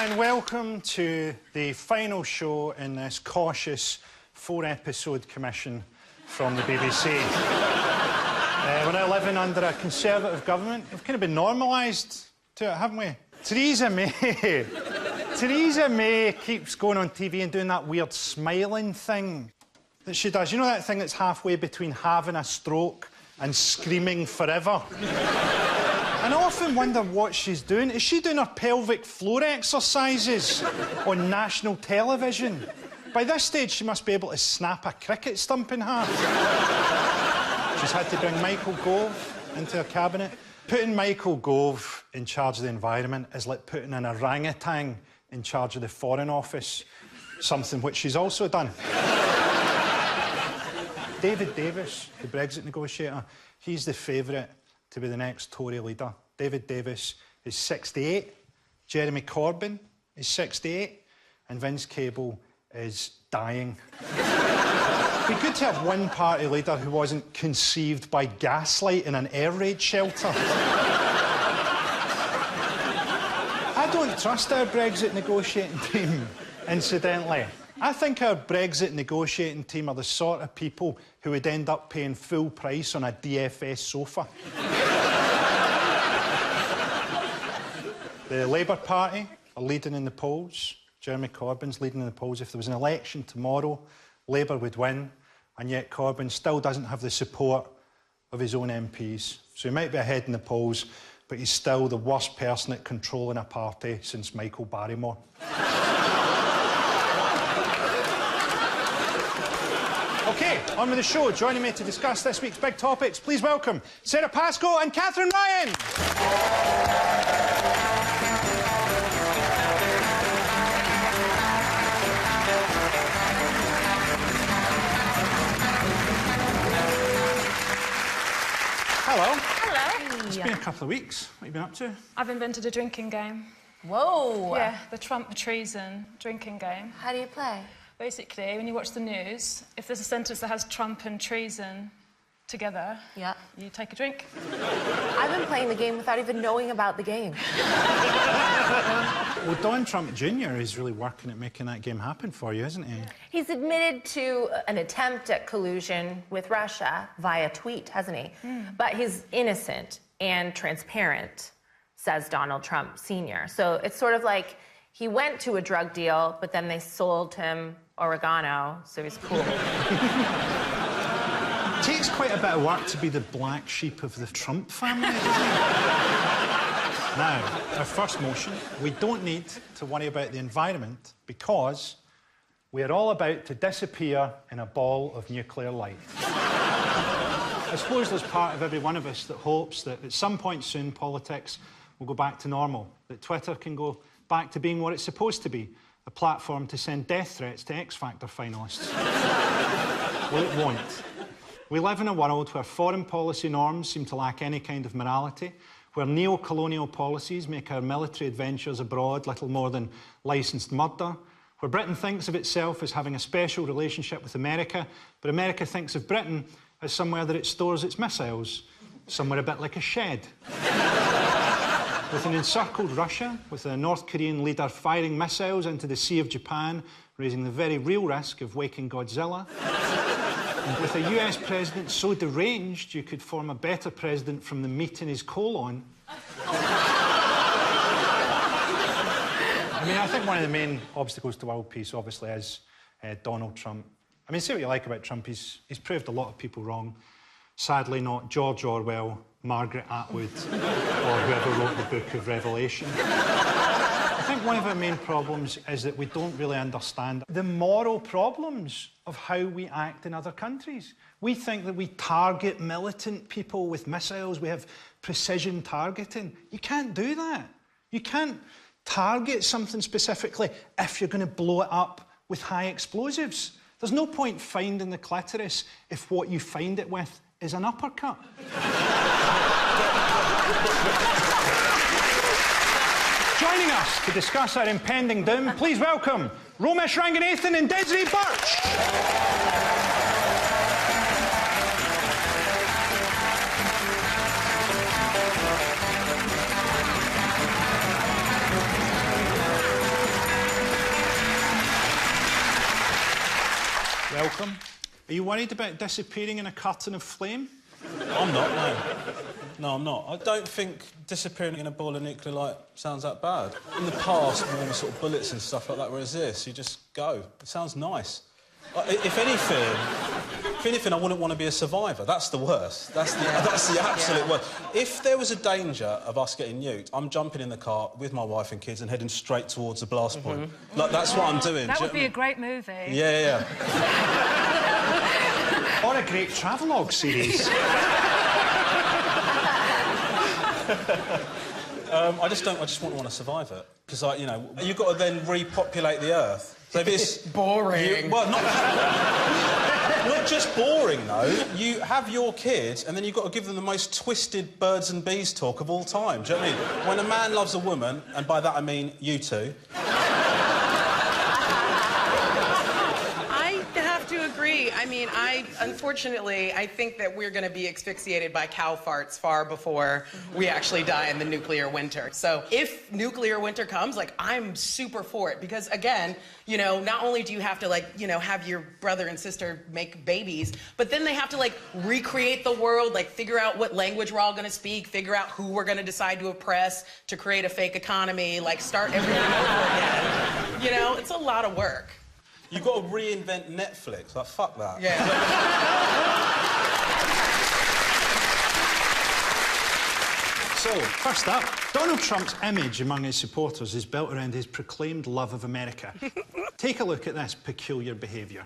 And welcome to the final show in this cautious 4-episode commission from the BBC. We're now living under a Conservative government. We've kind of been normalised to it, haven't we? Theresa May. Theresa May keeps going on TV and doing that weird smiling thing that she does. You know that thing that's halfway between having a stroke and screaming forever? And I often wonder what she's doing. Is she doing her pelvic floor exercises on national television? By this stage, she must be able to snap a cricket stump in half. She's had to bring Michael Gove into her cabinet. Putting Michael Gove in charge of the environment is like putting an orangutan in charge of the Foreign Office, something which she's also done. David Davis, the Brexit negotiator, he's the favourite to be the next Tory leader. David Davis is 68, Jeremy Corbyn is 68, and Vince Cable is dying. It'd be good to have one party leader who wasn't conceived by gaslight in an air raid shelter. I don't trust our Brexit negotiating team, incidentally. I think our Brexit negotiating team are the sort of people who would end up paying full price on a DFS sofa. The Labour Party are leading in the polls. Jeremy Corbyn's leading in the polls. If there was an election tomorrow, Labour would win, and yet Corbyn still doesn't have the support of his own MPs. So he might be ahead in the polls, but he's still the worst person at controlling a party since Michael Barrymore. OK, on with the show. Joining me to discuss this week's big topics, please welcome Sarah Pascoe and Catherine Ryan. Hello. Hello. It's been a couple of weeks. What have you been up to? I've invented a drinking game. Whoa. Yeah, the Trump treason drinking game. How do you play? Basically, when you watch the news, if there's a sentence that has Trump and treason together, you take a drink. I've been playing the game without even knowing about the game. Well, Donald Trump Jr. is really working at making that game happen for you, isn't he? He's admitted to an attempt at collusion with Russia via tweet, hasn't he? But he's innocent and transparent, says Donald Trump Sr. So it's sort of like he went to a drug deal, but then they sold him oregano, so he's cool. It takes quite a bit of work to be the black sheep of the Trump family, doesn't it? Now, our first motion, we don't need to worry about the environment because we are all about to disappear in a ball of nuclear light. I suppose there's part of every one of us that hopes that at some point soon politics will go back to normal, that Twitter can go back to being what it's supposed to be, a platform to send death threats to X Factor finalists. Well, it won't. We live in a world where foreign policy norms seem to lack any kind of morality, where neo-colonial policies make our military adventures abroad little more than licensed murder, where Britain thinks of itself as having a special relationship with America, but America thinks of Britain as somewhere that it stores its missiles, somewhere a bit like a shed. With an encircled Russia, with a North Korean leader firing missiles into the Sea of Japan, raising the very real risk of waking Godzilla. And with a US president so deranged, you could form a better president from the meat in his colon. I mean, I think one of the main obstacles to world peace, obviously, is Donald Trump. I mean, say what you like about Trump, he's proved a lot of people wrong. Sadly, not George Orwell, Margaret Atwood, or whoever wrote the Book of Revelation. I think one of our main problems is that we don't really understand the moral problems of how we act in other countries. We think that we target militant people with missiles, we have precision targeting. You can't do that. You can't target something specifically if you're going to blow it up with high explosives. There's no point finding the clitoris if what you find it with is an uppercut. Joining us to discuss our impending doom, please welcome Romesh Ranganathan and Desiree Birch. Are you worried about disappearing in a curtain of flame? I'm not, no. No, I'm not. I don't think disappearing in a ball of nuclear light sounds that bad. In the past, when sort of bullets and stuff like that were this, you just go. It sounds nice. If anything, I wouldn't want to be a survivor. That's the worst. That's the absolute worst. If there was a danger of us getting nuked, I'm jumping in the car with my wife and kids and heading straight towards the blast point. Like, that's what I'm doing. That would be a great movie. Yeah. Or a great travelogue series. I just wouldn't want to survive it. Because, like, you know, you've got to then repopulate the Earth. So if it's boring. Well, not just boring, though. You have your kids, and then you've got to give them the most twisted birds and bees talk of all time. Do you know what I mean? When a man loves a woman, and by that I mean you two... I mean, unfortunately, I think that we're going to be asphyxiated by cow farts far before we actually die in the nuclear winter. So if nuclear winter comes, like, I'm super for it. Because, again, you know, not only do you have to, like, you know, have your brother and sister make babies, but then they have to, like, recreate the world, like, figure out what language we're all going to speak, figure out who we're going to decide to oppress, to create a fake economy, like, start everything over again. You know, it's a lot of work. You've got to reinvent Netflix. Like, fuck that. Yeah. So, first up, Donald Trump's image among his supporters is built around his proclaimed love of America. Take a look at this peculiar behaviour.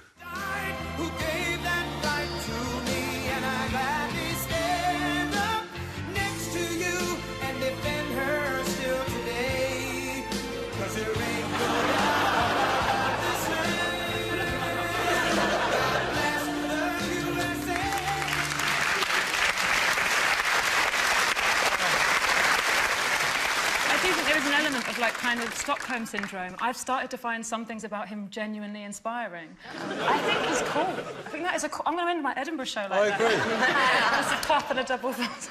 Of, like, kind of Stockholm syndrome. I've started to find some things about him genuinely inspiring. I think he's cool. I think that is a cool... I'm going to end my Edinburgh show like that. I agree. That's a clap and a double thumbs.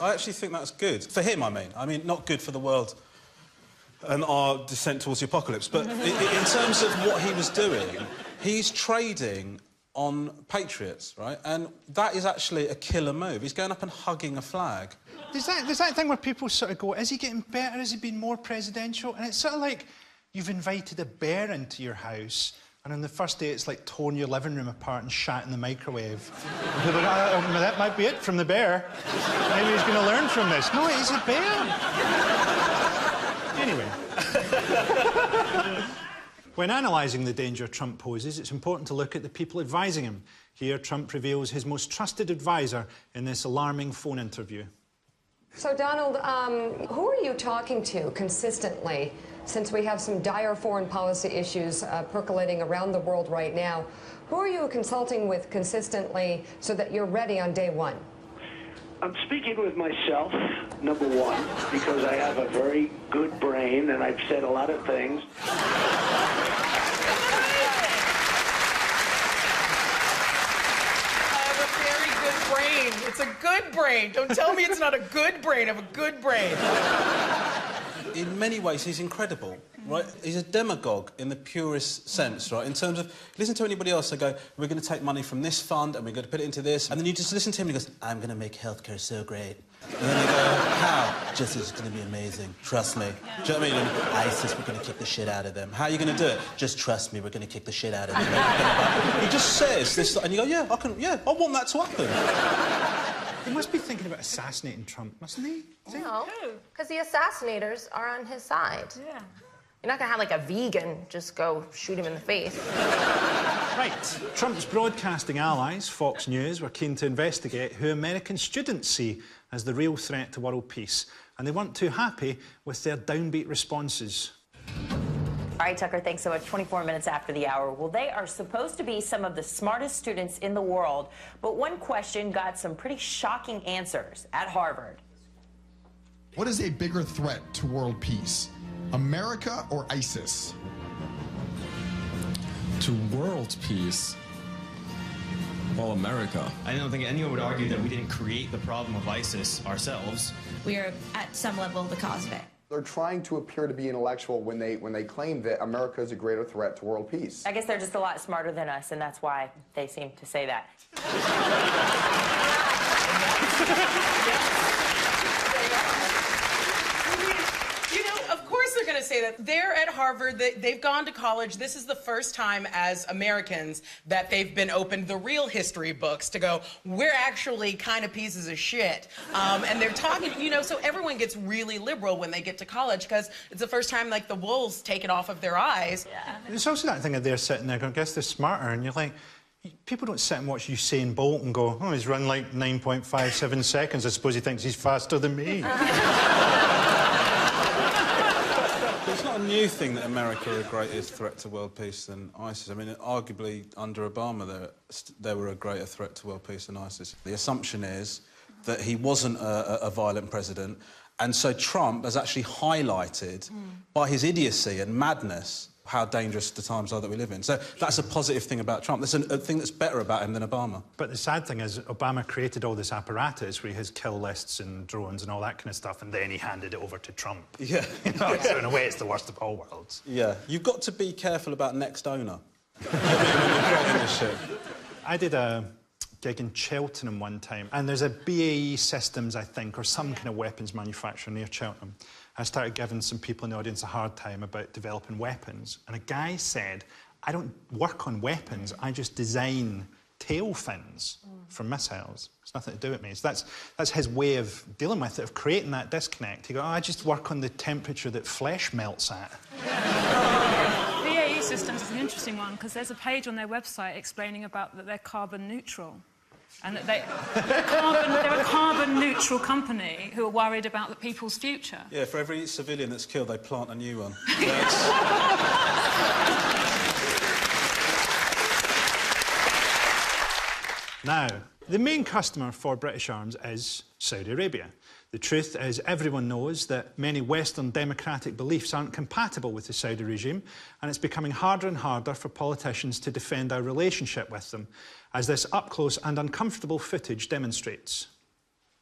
I actually think that's good. For him, I mean. I mean, not good for the world and our descent towards the apocalypse, but in terms of what he was doing, he's trading on patriots, right? And that is actually a killer move. He's going up and hugging a flag. There's that thing where people sort of go, is he getting better? Has he been more presidential? And it's sort of like you've invited a bear into your house, and on the first day it's like torn your living room apart and shat in the microwave. And people go, oh, that might be it from the bear. Maybe he's going to learn from this. No, he's a bear. Anyway. When analysing the danger Trump poses, it's important to look at the people advising him. Here, Trump reveals his most trusted advisor in this alarming phone interview. So, Donald, who are you talking to consistently, since we have some dire foreign policy issues percolating around the world right now? Who are you consulting with consistently so that you're ready on day one? I'm speaking with myself, number one, because I have a very good brain and I've said a lot of things. It's a good brain. Don't tell me it's not a good brain. I have a good brain. In many ways, he's incredible, right? He's a demagogue in the purest sense, right? In terms of, listen to anybody else, they go, we're going to take money from this fund and we're going to put it into this. And then you just listen to him and he goes, I'm going to make healthcare so great. And then they go, how? Just, it's going to be amazing. Trust me. Yeah. Do you know what I mean? And ISIS, we're going to kick the shit out of them. How are you going to do it? Just trust me, we're going to kick the shit out of them. He just says this, and you go, yeah, I want that to happen. He must be thinking about assassinating Trump, mustn't he? No, because the assassinators are on his side. Yeah. You're not going to have, like, a vegan just go shoot him in the face. Right. Trump's broadcasting allies, Fox News, were keen to investigate who American students see as the real threat to world peace, and they weren't too happy with their downbeat responses. All right, Tucker, thanks so much. 24 minutes after the hour. Well, they are supposed to be some of the smartest students in the world, but one question got some pretty shocking answers at Harvard. What is a bigger threat to world peace, America or ISIS? To world peace? Well, America. I don't think anyone would argue that we didn't create the problem of ISIS ourselves. We are, at some level, the cause of it. They're trying to appear to be intellectual when they claim that America is a greater threat to world peace. I guess they're just a lot smarter than us, and that's why they seem to say that. You know, of course they're going to say that. They're at Harvard. They've gone to college. This is the first time as Americans that they've been opened the real history books to go, we're actually kind of pieces of shit. And they're talking, you know, so everyone gets really liberal when they get to college because it's the first time, like, the wool's taken off of their eyes. Yeah. There's also that thing of they're sitting there going, I guess they're smarter, and you're like, people don't sit and watch Usain Bolt and go, oh, he's run like 9.57 seconds. I suppose he thinks he's faster than me. It's not a new thing that America are a greater threat to world peace than ISIS. I mean, arguably, under Obama, they were a greater threat to world peace than ISIS. The assumption is that he wasn't a violent president, and so Trump has actually highlighted, by his idiocy and madness, how dangerous the times are that we live in. So that's a positive thing about Trump. There's a thing that's better about him than Obama. But the sad thing is, Obama created all this apparatus where he has kill lists and drones and all that kind of stuff, and then he handed it over to Trump. Yeah. You know, so in a way, it's the worst of all worlds. Yeah. You've got to be careful about next owner. When you're plotting this shit. I did a gig in Cheltenham one time, and there's a BAE Systems, I think, or some kind of weapons manufacturer near Cheltenham. I started giving some people in the audience a hard time about developing weapons, and a guy said, I don't work on weapons, I just design tail fins for missiles. It's nothing to do with me. So that's his way of dealing with it, of creating that disconnect. He goes, oh, I just work on the temperature that flesh melts at. BAE Systems is an interesting one because there's a page on their website explaining about that they're carbon neutral. And that they're a carbon-neutral company who are worried about the people's future. Yeah, for every civilian that's killed, they plant a new one. Now, the main customer for British Arms is Saudi Arabia. The truth is, everyone knows that many Western democratic beliefs aren't compatible with the Saudi regime, and it's becoming harder and harder for politicians to defend our relationship with them, as this up-close and uncomfortable footage demonstrates.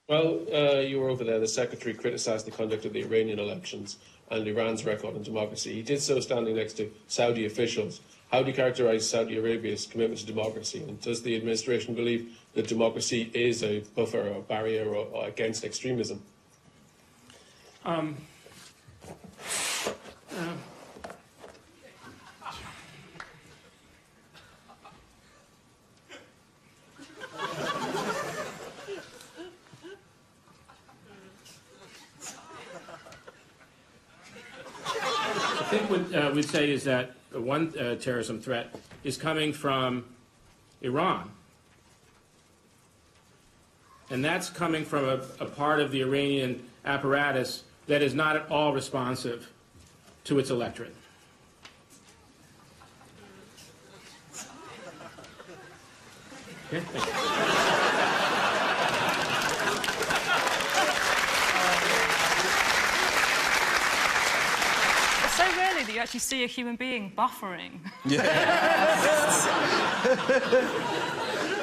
Well, you were over there. The Secretary criticised the conduct of the Iranian elections and Iran's record on democracy. He did so standing next to Saudi officials. How do you characterise Saudi Arabia's commitment to democracy? And does the administration believe that democracy is a buffer or barrier or against extremism? I think what we'd say is that one terrorism threat is coming from Iran. And that's coming from a part of the Iranian apparatus that is not at all responsive to its electorate. Okay, thank you. It's so rarely that you actually see a human being buffering. Yeah.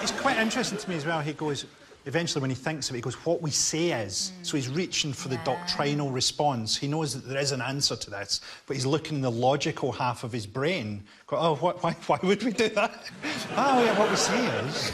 It's quite interesting to me as well. He goes, eventually when he thinks of it, he goes, what we say is. So he's reaching for the doctrinal response. He knows that there is an answer to this, but he's looking in the logical half of his brain. Go, oh, why would we do that? Oh, yeah, what we say is.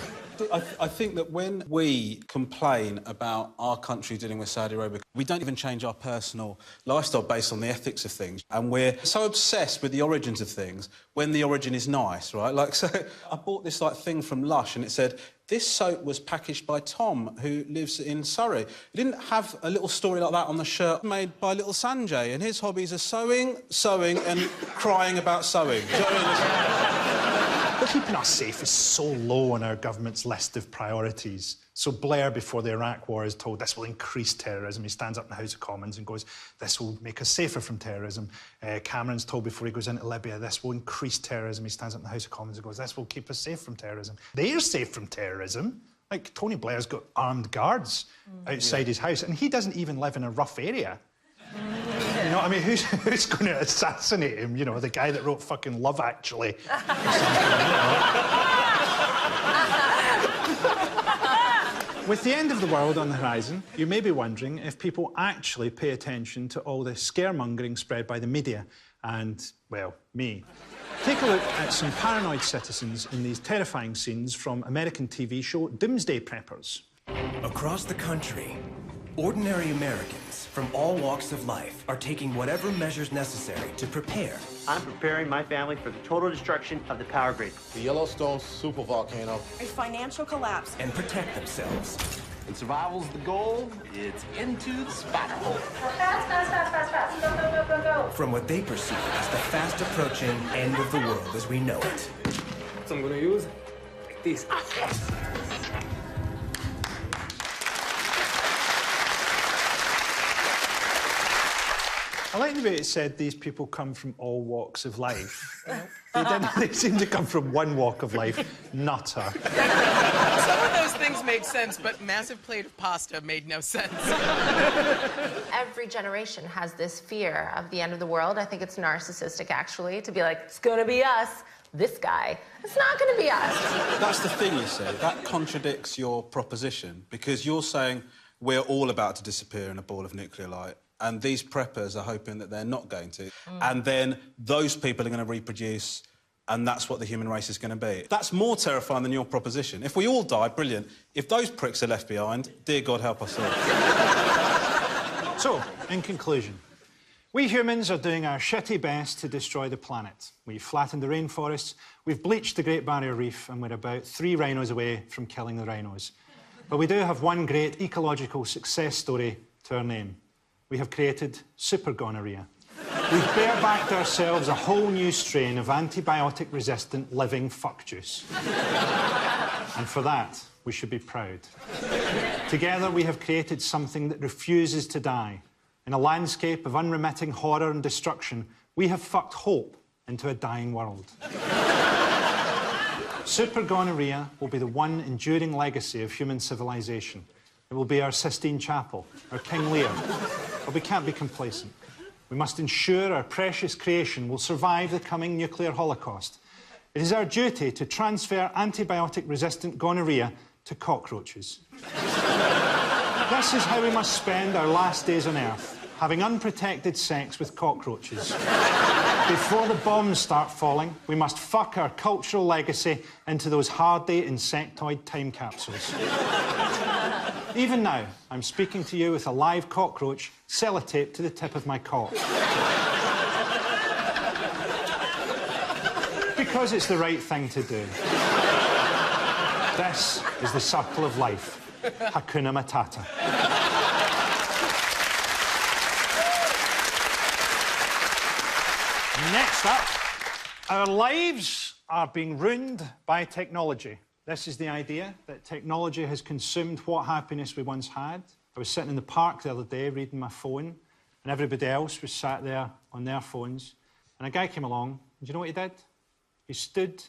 I think that when we complain about our country dealing with Saudi Arabia, we don't even change our personal lifestyle based on the ethics of things. And we're so obsessed with the origins of things when the origin is nice, right? Like, so I bought this, like, thing from Lush and it said, this soap was packaged by Tom, who lives in Surrey. It didn't have a little story like that on the shirt made by little Sanjay, and his hobbies are sewing, and crying about sewing. Do you know what I mean? But keeping us safe is so low on our government's list of priorities. So Blair, before the Iraq War, is told this will increase terrorism. He stands up in the House of Commons and goes, this will make us safer from terrorism. Cameron's told before he goes into Libya, this will increase terrorism. He stands up in the House of Commons and goes, this will keep us safe from terrorism. They're safe from terrorism. Like, Tony Blair's got armed guards outside his house, and he doesn't even live in a rough area. You know, I mean, who's going to assassinate him? You know, the guy that wrote fucking Love Actually. With the end of the world on the horizon, you may be wondering if people actually pay attention to all the scaremongering spread by the media and, well, me. Take a look at some paranoid citizens in these terrifying scenes from American TV show Doomsday Preppers. Across the country, ordinary Americans from all walks of life are taking whatever measures necessary to prepare. I'm preparing my family for the total destruction of the power grid. The Yellowstone supervolcano. A financial collapse. And protect themselves. When survival's the goal, it's into the spider hole. Fast, fast, fast, fast, fast. Go, go, go, go, go. From what they perceive as the fast approaching end of the world as we know it. So I'm gonna use like this. I like the way it said these people come from all walks of life. They seem to come from one walk of life, nutter. Some of those things made sense, but massive plate of pasta made no sense. Every generation has this fear of the end of the world. I think it's narcissistic, actually, to be like, it's gonna be us, this guy. It's not gonna be us. That's the thing, you see. That contradicts your proposition, because you're saying we're all about to disappear in a ball of nuclear light. And these preppers are hoping that they're not going to. And then those people are going to reproduce, and that's what the human race is going to be. That's more terrifying than your proposition. If we all die, brilliant. If those pricks are left behind, dear God, help us all. So, in conclusion, we humans are doing our shitty best to destroy the planet. We've flattened the rainforests, we've bleached the Great Barrier Reef, and we're about 3 rhinos away from killing the rhinos. But we do have one great ecological success story to our name. We have created super gonorrhea. We've barebacked ourselves a whole new strain of antibiotic-resistant living fuck juice. And for that, we should be proud. Together, we have created something that refuses to die. In a landscape of unremitting horror and destruction, we have fucked hope into a dying world. Super gonorrhea will be the one enduring legacy of human civilization. It will be our Sistine Chapel, our King Lear. But we can't be complacent. We must ensure our precious creation will survive the coming nuclear holocaust. It is our duty to transfer antibiotic-resistant gonorrhea to cockroaches. This is how we must spend our last days on Earth, having unprotected sex with cockroaches. Before the bombs start falling, we must fuck our cultural legacy into those hardy insectoid time capsules. Even now, I'm speaking to you with a live cockroach sellotaped to the tip of my cock. Because it's the right thing to do. This is the circle of life. Hakuna Matata. Next up, our lives are being ruined by technology. This is the idea that technology has consumed what happiness we once had. I was sitting in the park the other day reading my phone, and everybody else was sat there on their phones, and a guy came along, and do you know what he did? He stood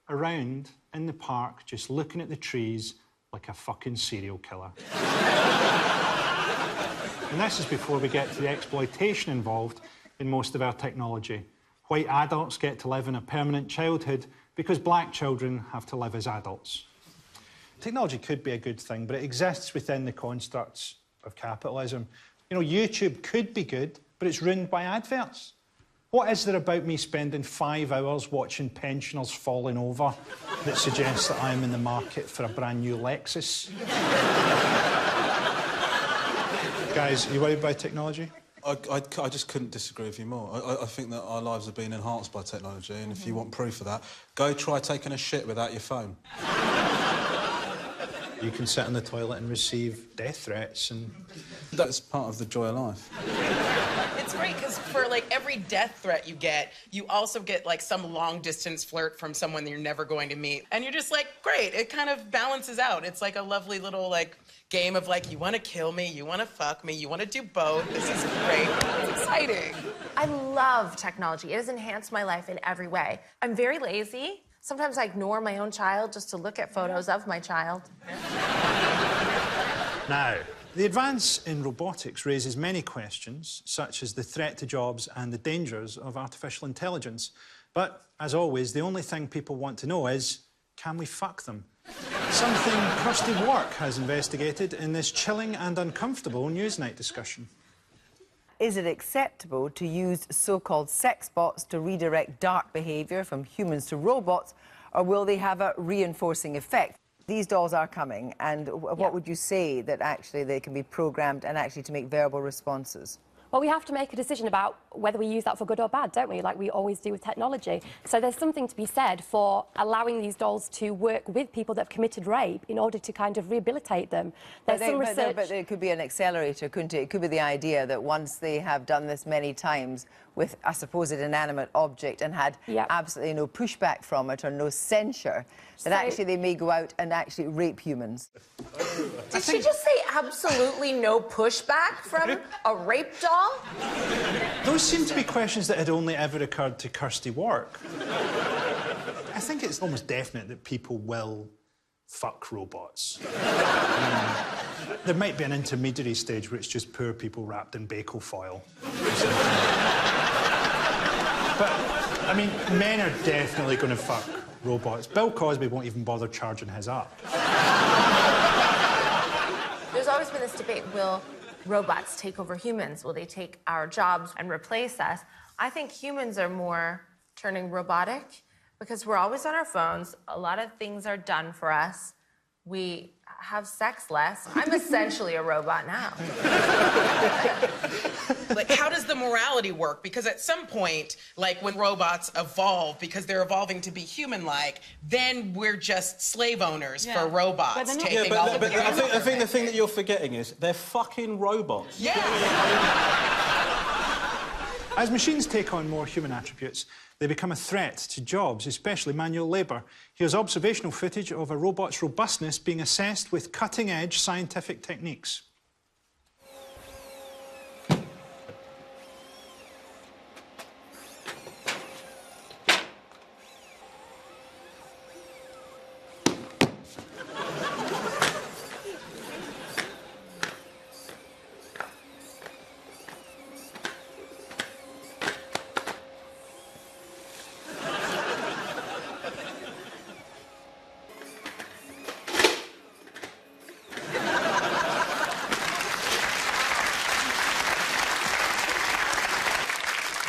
around in the park just looking at the trees like a fucking serial killer. And this is before we get to the exploitation involved in most of our technology. White adults get to live in a permanent childhood because black children have to live as adults. Technology could be a good thing, but it exists within the constructs of capitalism. You know, YouTube could be good, but it's ruined by adverts. What is there about me spending 5 hours watching pensioners falling over that suggests that I'm in the market for a brand new Lexus? Guys, are you worried by technology? I just couldn't disagree with you more. I think that our lives have been enhanced by technology, and if you want proof of that, go try taking a shit without your phone. You can sit in the toilet and receive death threats and... That's part of the joy of life. It's great because for like every death threat you get, you also get like some long distance flirt from someone that you're never going to meet. And you're just like, great, it kind of balances out. It's like a lovely little like game of like, you want to kill me, you want to fuck me, you want to do both. This is great. It's exciting. I love technology. It has enhanced my life in every way. I'm very lazy. Sometimes I ignore my own child just to look at photos of my child. Now, the advance in robotics raises many questions, such as the threat to jobs and the dangers of artificial intelligence. But, as always, the only thing people want to know is, can we fuck them? Something Kirsty Wark has investigated in this chilling and uncomfortable Newsnight discussion. Is it acceptable to use so-called sex bots to redirect dark behaviour from humans to robots, or will they have a reinforcing effect? These dolls are coming, and what would you say that actually they can be programmed and actually to make verbal responses? Well, we have to make a decision about whether we use that for good or bad, don't we? Like we always do with technology. So there's something to be said for allowing these dolls to work with people that have committed rape in order to kind of rehabilitate them. There's some research... But it could be an accelerator, couldn't it? It could be the idea that once they have done this many times with a supposed inanimate object and had absolutely no pushback from it or no censure, that actually they may go out and actually rape humans. Did she just say absolutely no pushback from a rape doll? Those seem to be questions that had only ever occurred to Kirsty Wark. I think it's almost definite that people will fuck robots. There might be an intermediary stage where it's just poor people wrapped in Bacon foil. But, I mean, men are definitely going to fuck robots. Bill Cosby won't even bother charging his up. There's always been this debate, will robots take over humans? Will they take our jobs and replace us? I think humans are more turning robotic because we're always on our phones. A lot of things are done for us. We have sex less. I'm essentially a robot now. Like, how does the morality work? Because at some point, like when robots evolve, because they're evolving to be human-like, then we're just slave owners for robots taking all of the I think the thing that you're forgetting is they're fucking robots. Yeah. As machines take on more human attributes, they become a threat to jobs, especially manual labour. Here's observational footage of a robot's robustness being assessed with cutting-edge scientific techniques.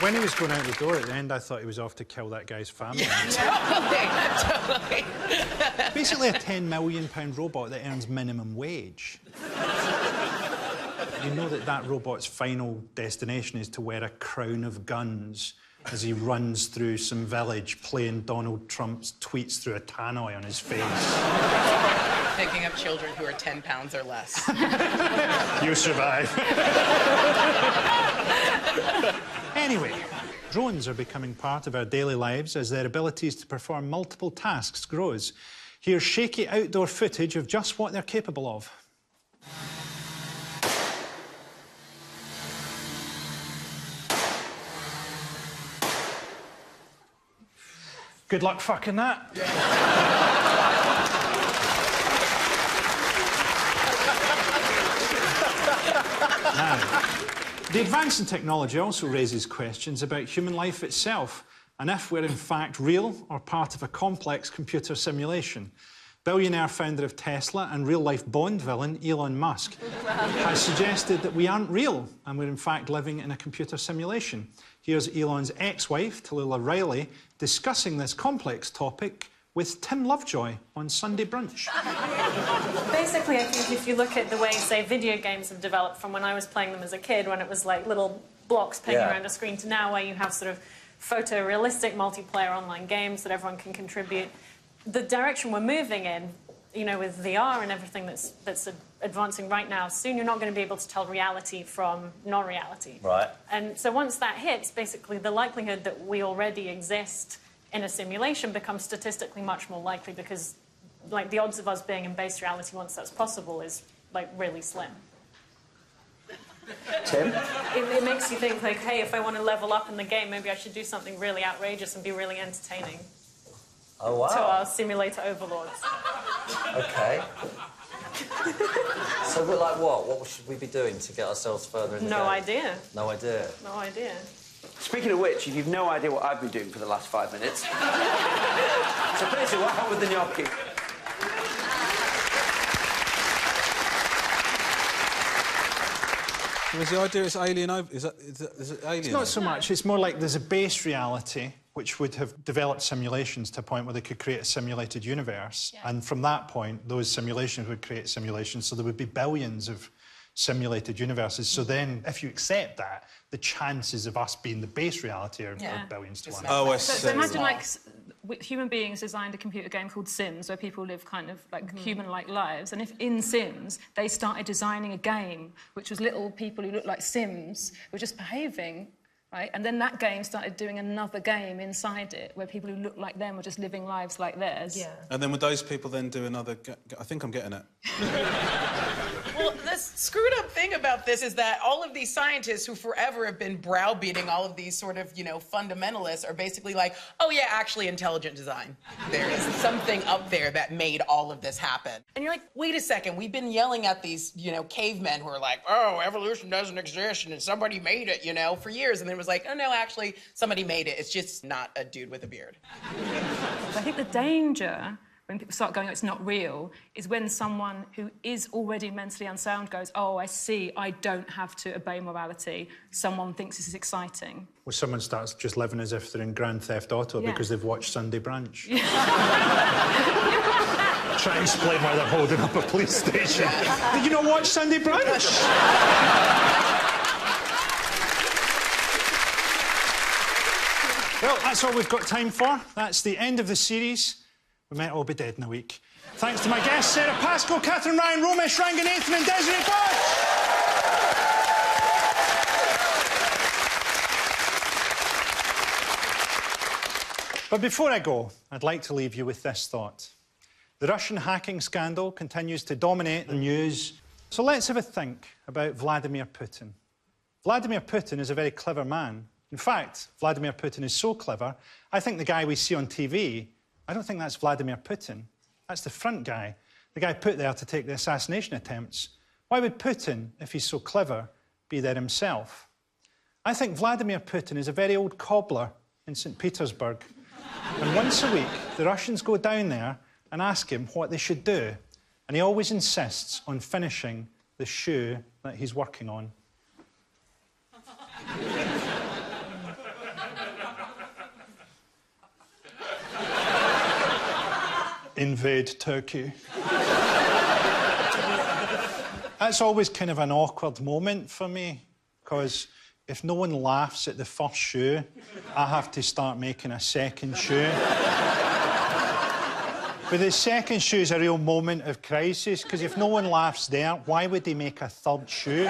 When he was going out the door at the end, I thought he was off to kill that guy's family. Totally. Basically a £10 million robot that earns minimum wage. You know that robot's final destination is to wear a crown of guns as he runs through some village playing Donald Trump's tweets through a tannoy on his face. Picking up children who are 10 pounds or less. You survive. Anyway, drones are becoming part of our daily lives as their abilities to perform multiple tasks grows. Here's shaky outdoor footage of just what they're capable of. Good luck fucking that. Now, the advance in technology also raises questions about human life itself and if we're in fact real or part of a complex computer simulation. Billionaire founder of Tesla and real-life Bond villain Elon Musk has suggested that we aren't real and we're in fact living in a computer simulation. Here's Elon's ex-wife, Tallulah Riley, discussing this complex topic with Tim Lovejoy on Sunday Brunch. Basically, I think if you look at the way, say, video games have developed from when I was playing them as a kid, when it was like little blocks playing around a screen, to now where you have sort of photorealistic multiplayer online games that everyone can contribute. The direction we're moving in, you know, with VR and everything that's advancing right now, soon you're not going to be able to tell reality from non-reality. Right. And so once that hits, basically the likelihood that we already exist in a simulation becomes statistically much more likely because, like, the odds of us being in base reality once that's possible is, like, really slim. Tim? It makes you think, like, hey, if I want to level up in the game, maybe I should do something really outrageous and be really entertaining. Oh, wow. To our simulator overlords. OK. So we're like what? What should we be doing to get ourselves further in the game? No idea. No idea? No idea. Speaking of which, you've no idea what I've been doing for the last 5 minutes. So basically, what happened with the gnocchi? Was the idea it's alien over... Is it alien? It's not so much. It's more like there's a base reality which would have developed simulations to a point where they could create a simulated universe. Yeah. And from that point, those simulations would create simulations, so there would be billions of simulated universes. So then, if you accept that, the chances of us being the base reality are billions to one. Oh, I see. So imagine, like, human beings designed a computer game called Sims, where people live kind of like human-like lives. And if in Sims they started designing a game which was little people who looked like Sims who were just behaving, right? And then that game started doing another game inside it where people who looked like them were just living lives like theirs. Yeah. And then would those people then do another... I think I'm getting it. Well, the screwed up thing about this is that all of these scientists who forever have been browbeating all of these sort of, you know, fundamentalists are basically like, oh yeah, actually intelligent design. There is something up there that made all of this happen. And you're like, wait a second, we've been yelling at these, you know, cavemen who are like, oh, evolution doesn't exist and somebody made it, you know, for years. And then it was like, oh no, actually, somebody made it. It's just not a dude with a beard. I think the danger when people start going, oh, it's not real, is when someone who is already mentally unsound goes, oh, I see, I don't have to obey morality. Someone thinks this is exciting. Well, someone starts just living as if they're in Grand Theft Auto because they've watched Sunday Brunch. Try to explain why they're holding up a police station. Did you not watch Sunday Brunch? Well, that's all we've got time for. That's the end of the series. We might all be dead in a week. Thanks to my guests, Sarah Pascoe, Catherine Ryan, Romesh Ranganathan and Desiree Bush. But before I go, I'd like to leave you with this thought. The Russian hacking scandal continues to dominate the news. So let's have a think about Vladimir Putin. Vladimir Putin is a very clever man. In fact, Vladimir Putin is so clever, I think the guy we see on TV, I don't think that's Vladimir Putin. That's the front guy, the guy put there to take the assassination attempts. Why would Putin, if he's so clever, be there himself? I think Vladimir Putin is a very old cobbler in St. Petersburg. And once a week, the Russians go down there and ask him what they should do. And he always insists on finishing the shoe that he's working on. Invade Turkey. That's always kind of an awkward moment for me, because if no one laughs at the first shoe, I have to start making a second shoe. But the second shoe is a real moment of crisis, because if no one laughs there, why would they make a third shoe?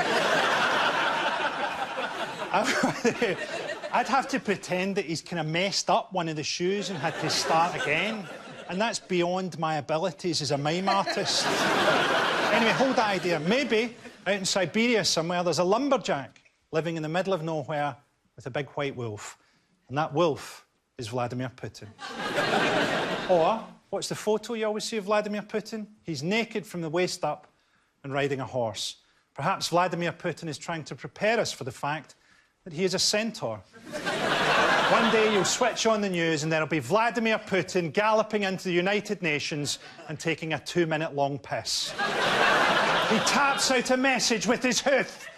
I'd have to pretend that he's kind of messed up one of the shoes and had to start again. And that's beyond my abilities as a mime artist. Anyway, hold that idea. Maybe out in Siberia somewhere there's a lumberjack living in the middle of nowhere with a big white wolf. And that wolf is Vladimir Putin. Or, what's the photo you always see of Vladimir Putin? He's naked from the waist up and riding a horse. Perhaps Vladimir Putin is trying to prepare us for the fact that he is a centaur. One day you'll switch on the news and there'll be Vladimir Putin galloping into the United Nations and taking a 2-minute-long piss. He taps out a message with his hoof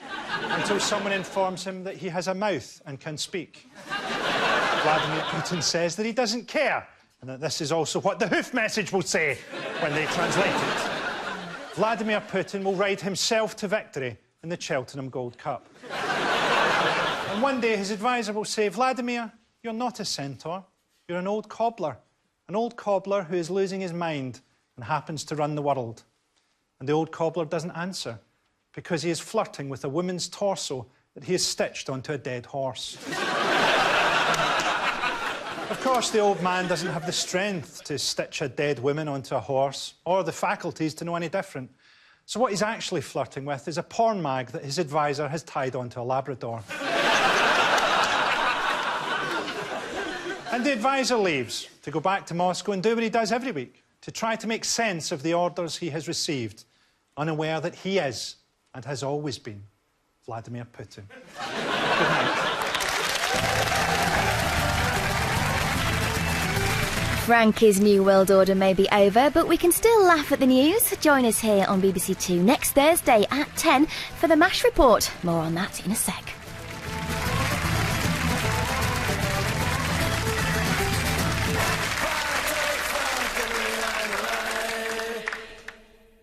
until someone informs him that he has a mouth and can speak. Vladimir Putin says that he doesn't care and that this is also what the hoof message will say when they translate it. Vladimir Putin will ride himself to victory in the Cheltenham Gold Cup. And one day his advisor will say, Vladimir, you're not a centaur, you're an old cobbler who is losing his mind and happens to run the world. And the old cobbler doesn't answer because he is flirting with a woman's torso that he has stitched onto a dead horse. Of course, the old man doesn't have the strength to stitch a dead woman onto a horse or the faculties to know any different. So what he's actually flirting with is a porn mag that his advisor has tied onto a Labrador. And the advisor leaves to go back to Moscow and do what he does every week, to try to make sense of the orders he has received, unaware that he is, and has always been, Vladimir Putin. Good night. Frankie's New World Order may be over, but we can still laugh at the news. Join us here on BBC Two next Thursday at 10 for the MASH report. More on that in a sec.